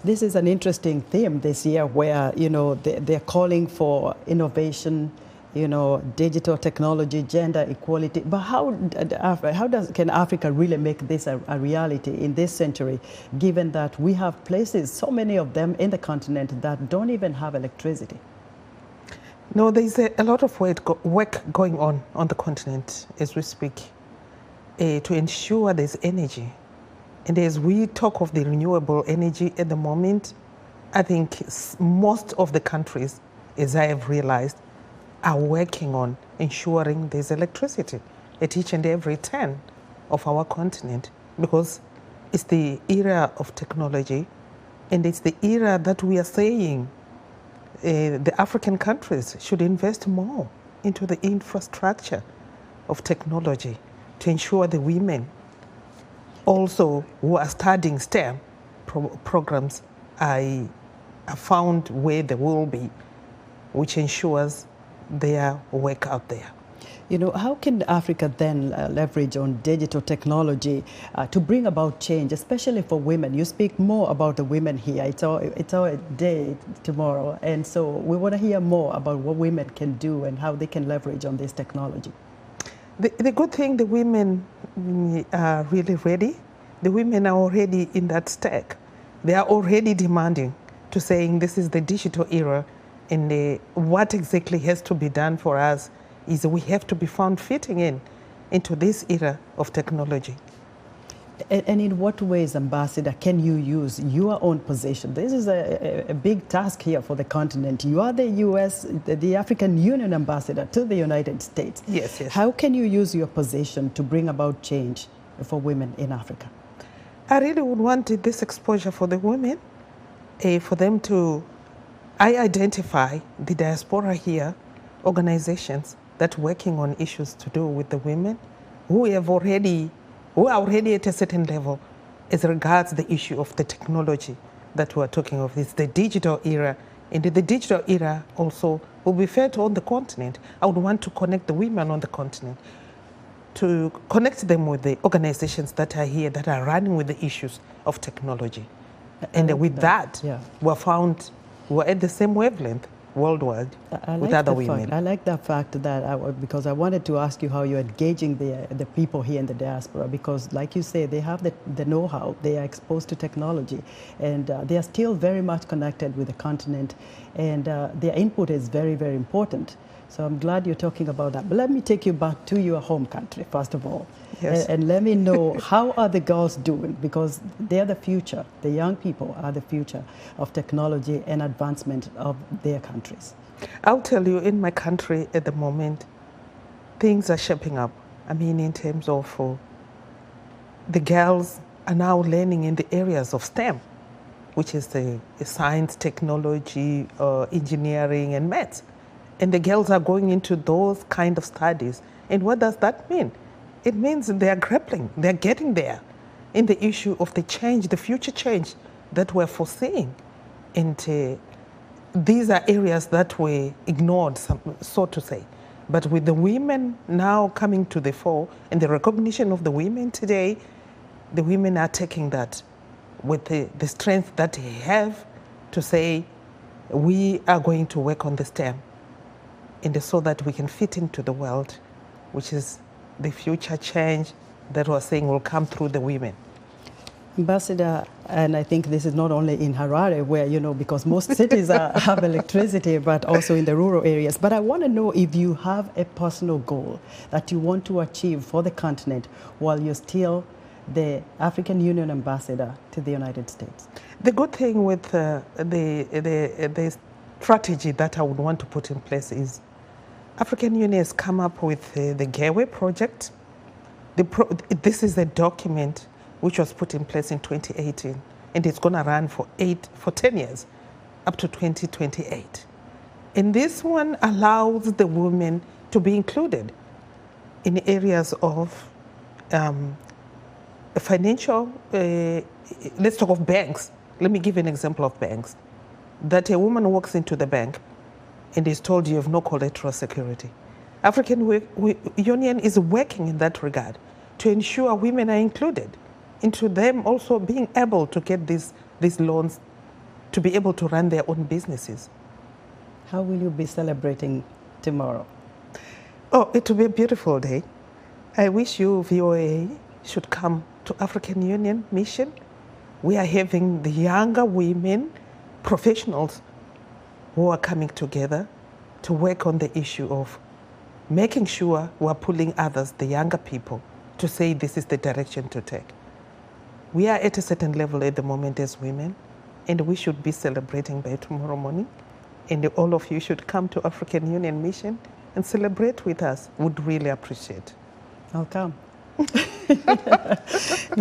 This is an interesting theme this year where, they're calling for innovation, digital technology, gender equality. But can Africa really make this a reality in this century, given that we have places, so many of them in the continent, that don't even have electricity? No, there's a lot of work going on the continent as we speak to ensure there's energy. And as we talk of the renewable energy at the moment, I think most of the countries, as I have realized, are working on ensuring there's electricity at each and every turn of our continent, because it's the era of technology, and it's the era that we are saying the African countries should invest more into the infrastructure of technology to ensure the women also who are studying STEM programs are found where they will be, which ensures their work out there. How can Africa then leverage on digital technology to bring about change, especially for women? You speak more about the women here. It's our day tomorrow. And so we want to hear more about what women can do and how they can leverage on this technology. The good thing, the women are really ready. The women are already in that stack. They are already demanding to saying this is the digital era, and what exactly has to be done for us is we have to be found fitting into this era of technology. And in what ways, Ambassador, can you use your own position? This is a big task here for the continent. You are the U.S., the African Union ambassador to the United States. Yes. How can you use your position to bring about change for women in Africa? I really would want this exposure for the women, for them to identify the diaspora here, organizations that are working on issues to do with the women who are already at a certain level as regards the issue of the technology that we are talking of. It's the digital era, and the digital era also will be felt on the continent. I would want to connect the women on the continent, to connect them with the organizations that are here, that are running with the issues of technology. And with that, we're at the same wavelength worldwide with other women. I like that fact because I wanted to ask you how you're engaging the people here in the diaspora, because like you say, they have the know-how, they are exposed to technology, and they are still very much connected with the continent, and their input is very, very important. So I'm glad you're talking about that. But let me take you back to your home country, first of all. Yes. And let me know, how are the girls doing? Because they're the future. The young people are the future of technology and advancement of their countries. I'll tell you, in my country at the moment, things are shaping up. I mean, in terms of the girls are now learning in the areas of STEM, which is the science, technology, engineering, and maths. And the girls are going into those kind of studies. And what does that mean? It means they are grappling, they're getting there in the issue of the change, the future change that we're foreseeing. And these are areas that were ignored, so to say. But with the women now coming to the fore and the recognition of the women today, the women are taking that with the strength that they have to say, we are going to work on the STEM, and so that we can fit into the world, which is the future change that we're saying will come through the women. Ambassador, and I think this is not only in Harare where, because most cities have electricity, but also in the rural areas. But I want to know if you have a personal goal that you want to achieve for the continent while you're still the African Union ambassador to the United States. The good thing with the strategy that I would want to put in place is African Union has come up with the Gateway Project. This is a document which was put in place in 2018, and it's going to run for 10 years, up to 2028. And this one allows the women to be included in areas of financial, let's talk of banks. Let me give an example of banks. That a woman walks into the bank and is told you have no collateral security. African Union is working in that regard to ensure women are included, into them also being able to get these loans to be able to run their own businesses. How will you be celebrating tomorrow? Oh, it will be a beautiful day. I wish you, VOA, should come to African Union Mission. We are having the younger women, professionals, who are coming together to work on the issue of making sure we're pulling others, the younger people, to say this is the direction to take. We are at a certain level at the moment as women, and we should be celebrating by tomorrow morning. And all of you should come to African Union Mission and celebrate with us. Would really appreciate. I'll come.